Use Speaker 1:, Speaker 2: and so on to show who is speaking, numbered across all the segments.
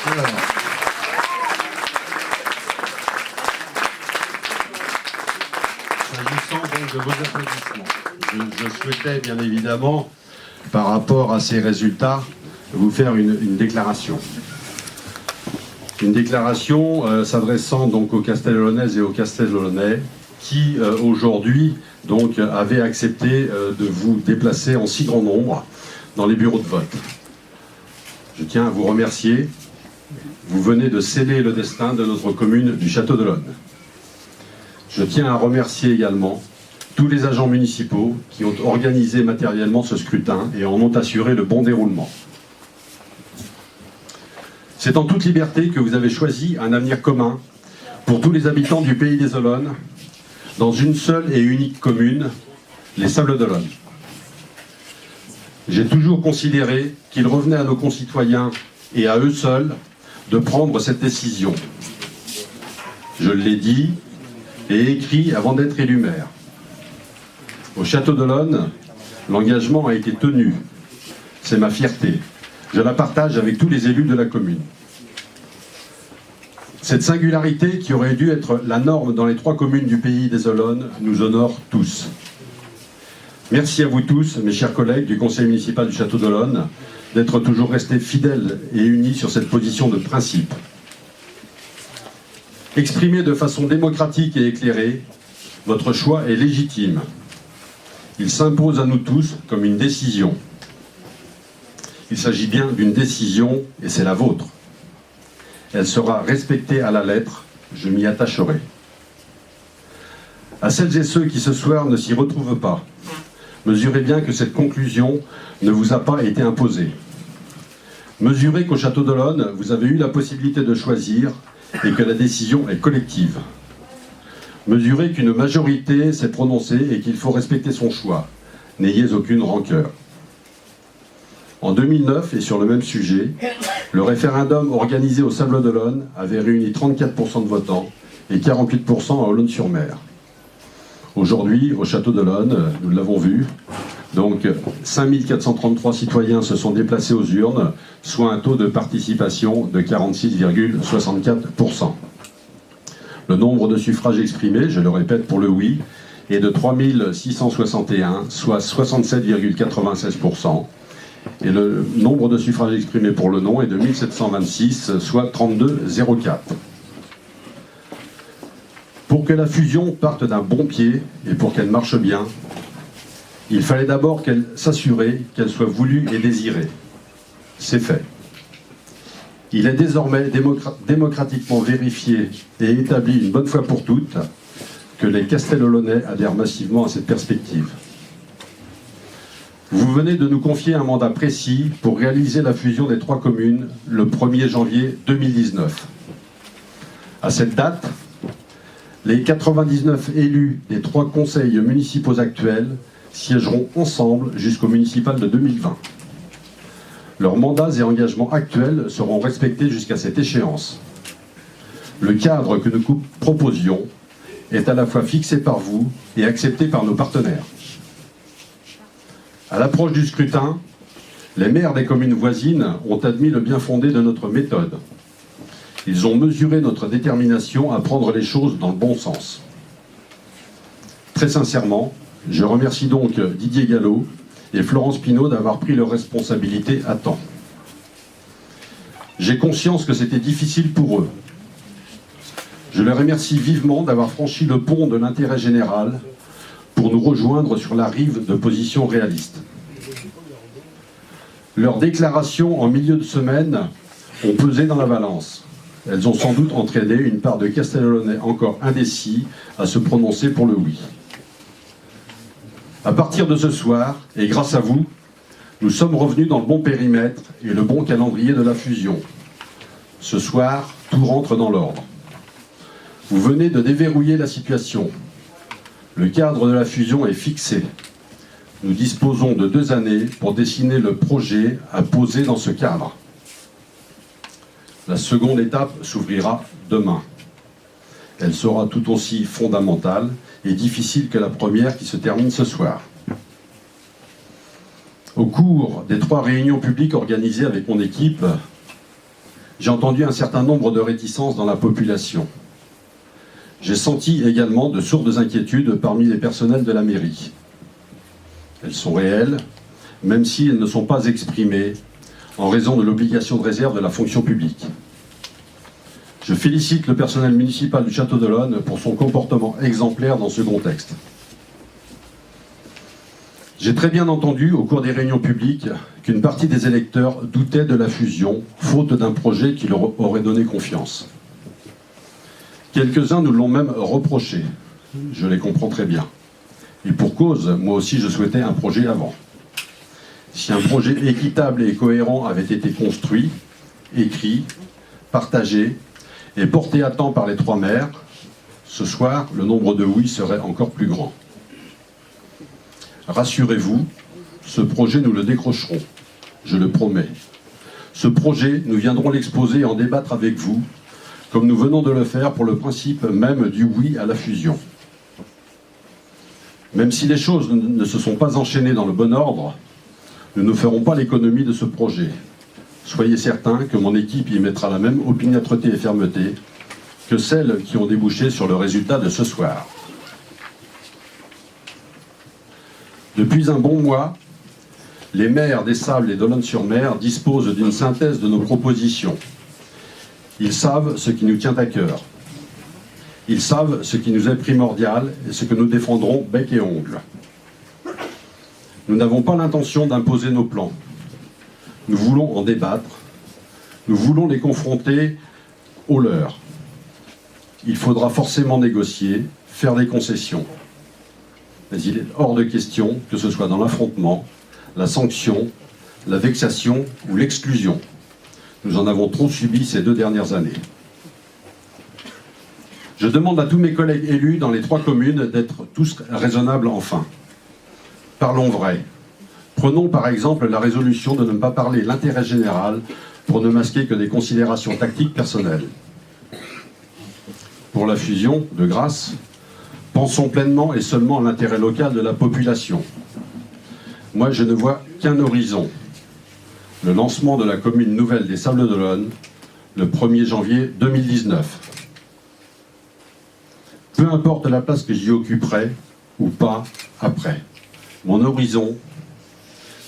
Speaker 1: Alors, s'agissant donc de vos applaudissements, je souhaitais bien évidemment, par rapport à ces résultats, vous faire une déclaration. Une déclaration s'adressant donc aux Castellolonaises et aux Castellolonais qui aujourd'hui donc avaient accepté de vous déplacer en si grand nombre dans les bureaux de vote. Je tiens à vous remercier. Vous venez de sceller le destin de notre commune du Château-d'Olonne. Je tiens à remercier également tous les agents municipaux qui ont organisé matériellement ce scrutin et en ont assuré le bon déroulement. C'est en toute liberté que vous avez choisi un avenir commun pour tous les habitants du pays des Olonnes, dans une seule et unique commune, les Sables d'Olonne. J'ai toujours considéré qu'il revenait à nos concitoyens et à eux seuls de prendre cette décision. Je l'ai dit et écrit avant d'être élu maire. Au Château-d'Olonne, l'engagement a été tenu. C'est ma fierté. Je la partage avec tous les élus de la commune. Cette singularité qui aurait dû être la norme dans les 3 communes du pays des Olonnes nous honore tous. Merci à vous tous, mes chers collègues du conseil municipal du Château-d'Olonne, d'être toujours restés fidèles et unis sur cette position de principe. Exprimé de façon démocratique et éclairée, votre choix est légitime. Il s'impose à nous tous comme une décision. Il s'agit bien d'une décision et c'est la vôtre. Elle sera respectée à la lettre, je m'y attacherai. À celles et ceux qui ce soir ne s'y retrouvent pas, mesurez bien que cette conclusion ne vous a pas été imposée. Mesurez qu'au Château-d'Olonne, vous avez eu la possibilité de choisir et que la décision est collective. Mesurez qu'une majorité s'est prononcée et qu'il faut respecter son choix. N'ayez aucune rancœur. En 2009, et sur le même sujet, le référendum organisé au Sables d'Olonne avait réuni 34% de votants et 48% à Olonne-sur-Mer. Aujourd'hui, au Château-d'Olonne, nous l'avons vu, donc 5433 citoyens se sont déplacés aux urnes, soit un taux de participation de 46,64%. Le nombre de suffrages exprimés, je le répète pour le oui, est de 3661, soit 67,96%. Et le nombre de suffrages exprimés pour le non est de 1726, soit 32,04. Pour que la fusion parte d'un bon pied et pour qu'elle marche bien, il fallait d'abord s'assurer qu'elle soit voulue et désirée. C'est fait. Il est désormais démocratiquement vérifié et établi une bonne fois pour toutes que les Castellolonais adhèrent massivement à cette perspective. Vous venez de nous confier un mandat précis pour réaliser la fusion des 3 communes le 1er janvier 2019. À cette date, les 99 élus des 3 conseils municipaux actuels siégeront ensemble jusqu'au municipal de 2020. Leurs mandats et engagements actuels seront respectés jusqu'à cette échéance. Le cadre que nous proposions est à la fois fixé par vous et accepté par nos partenaires. À l'approche du scrutin, les maires des communes voisines ont admis le bien fondé de notre méthode. Ils ont mesuré notre détermination à prendre les choses dans le bon sens. Très sincèrement, je remercie donc Didier Gallo et Florence Pinault d'avoir pris leurs responsabilités à temps. J'ai conscience que c'était difficile pour eux. Je les remercie vivement d'avoir franchi le pont de l'intérêt général pour nous rejoindre sur la rive de positions réalistes. Leurs déclarations en milieu de semaine ont pesé dans la balance. Elles ont sans doute entraîné une part de Castellolonais encore indécis à se prononcer pour le oui. À partir de ce soir, et grâce à vous, nous sommes revenus dans le bon périmètre et le bon calendrier de la fusion. Ce soir, tout rentre dans l'ordre. Vous venez de déverrouiller la situation. Le cadre de la fusion est fixé. Nous disposons de 2 années pour dessiner le projet à poser dans ce cadre. La seconde étape s'ouvrira demain. Elle sera tout aussi fondamentale et difficile que la première qui se termine ce soir. Au cours des 3 réunions publiques organisées avec mon équipe, J'ai entendu un certain nombre de réticences dans la population. J'ai senti également de sourdes inquiétudes parmi les personnels de la mairie. Elles sont réelles, même si elles ne sont pas exprimées en raison de l'obligation de réserve de la fonction publique. Je félicite le personnel municipal du Château d'Olonne pour son comportement exemplaire dans ce contexte. J'ai très bien entendu au cours des réunions publiques qu'une partie des électeurs doutait de la fusion, faute d'un projet qui leur aurait donné confiance. Quelques-uns nous l'ont même reproché. Je les comprends très bien. Et pour cause, moi aussi je souhaitais un projet avant. Si un projet équitable et cohérent avait été construit, écrit, partagé et porté à temps par les trois maires, ce soir, le nombre de oui serait encore plus grand. Rassurez-vous, ce projet, nous le décrocherons, je le promets. Ce projet, nous viendrons l'exposer et en débattre avec vous, comme nous venons de le faire pour le principe même du oui à la fusion. Même si les choses ne se sont pas enchaînées dans le bon ordre, nous ne ferons pas l'économie de ce projet. Soyez certains que mon équipe y mettra la même opiniâtreté et fermeté que celles qui ont débouché sur le résultat de ce soir. Depuis un bon mois, les maires des Sables et d'Olonne-sur-Mer disposent d'une synthèse de nos propositions. Ils savent ce qui nous tient à cœur. Ils savent ce qui nous est primordial et ce que nous défendrons bec et ongles. Nous n'avons pas l'intention d'imposer nos plans. Nous voulons en débattre. Nous voulons les confronter aux leurs. Il faudra forcément négocier, faire des concessions. Mais il est hors de question que ce soit dans l'affrontement, la sanction, la vexation ou l'exclusion. Nous en avons trop subi ces 2 dernières années. Je demande à tous mes collègues élus dans les 3 communes d'être tous raisonnables enfin. Parlons vrai. Prenons par exemple la résolution de ne pas parler l'intérêt général pour ne masquer que des considérations tactiques personnelles. Pour la fusion, de grâce, pensons pleinement et seulement à l'intérêt local de la population. Moi, je ne vois qu'un horizon. Le lancement de la commune nouvelle des Sables d'Olonne, le 1er janvier 2019. Peu importe la place que j'y occuperai, ou pas, après. Mon horizon,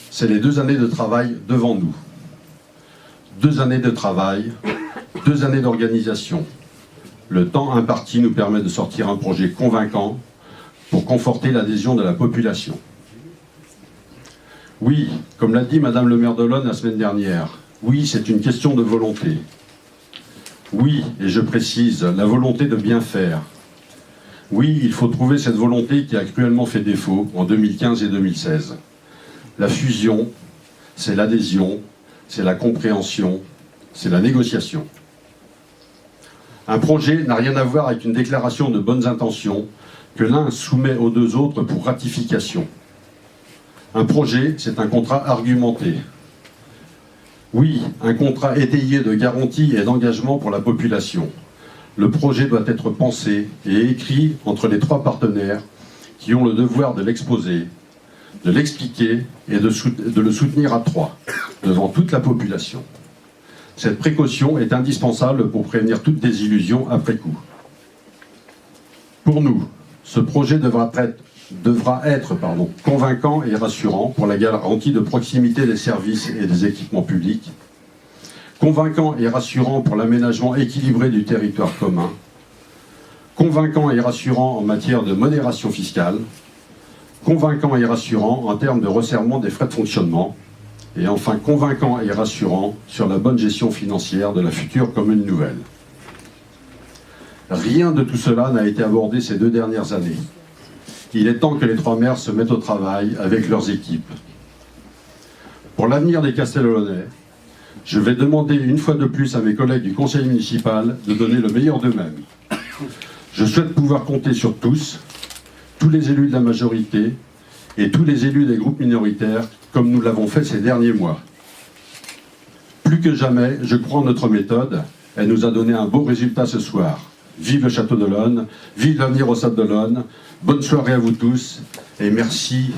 Speaker 1: c'est les 2 années de travail devant nous. 2 années de travail, 2 années d'organisation. Le temps imparti nous permet de sortir un projet convaincant pour conforter l'adhésion de la population. Oui, comme l'a dit Madame le maire d'Olonne la semaine dernière, oui, c'est une question de volonté. Oui, et je précise, la volonté de bien faire. Oui, il faut trouver cette volonté qui a cruellement fait défaut en 2015 et 2016. La fusion, c'est l'adhésion, c'est la compréhension, c'est la négociation. Un projet n'a rien à voir avec une déclaration de bonnes intentions que l'un soumet aux 2 autres pour ratification. Un projet, c'est un contrat argumenté. Oui, un contrat étayé de garanties et d'engagement pour la population. Le projet doit être pensé et écrit entre les 3 partenaires qui ont le devoir de l'exposer, de l'expliquer et de le soutenir à 3, devant toute la population. Cette précaution est indispensable pour prévenir toute désillusion après coup. Pour nous, ce projet devra être convaincant et rassurant pour la garantie de proximité des services et des équipements publics, convaincant et rassurant pour l'aménagement équilibré du territoire commun, convaincant et rassurant en matière de modération fiscale, convaincant et rassurant en termes de resserrement des frais de fonctionnement, et enfin convaincant et rassurant sur la bonne gestion financière de la future commune nouvelle. Rien de tout cela n'a été abordé ces 2 dernières années. Il est temps que les 3 maires se mettent au travail avec leurs équipes. Pour l'avenir des Castellolonnais, je vais demander une fois de plus à mes collègues du conseil municipal de donner le meilleur d'eux-mêmes. Je souhaite pouvoir compter sur tous les élus de la majorité et tous les élus des groupes minoritaires, comme nous l'avons fait ces derniers mois. Plus que jamais, je crois en notre méthode. Elle nous a donné un beau résultat ce soir. Vive le Château d'Olonne, vive l'avenir aux Sables d'Olonne. Bonne soirée à vous tous et merci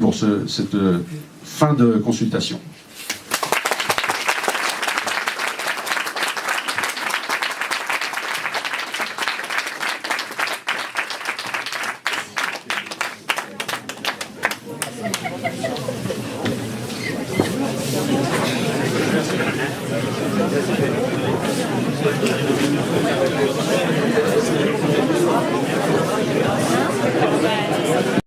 Speaker 1: pour cette fin de consultation.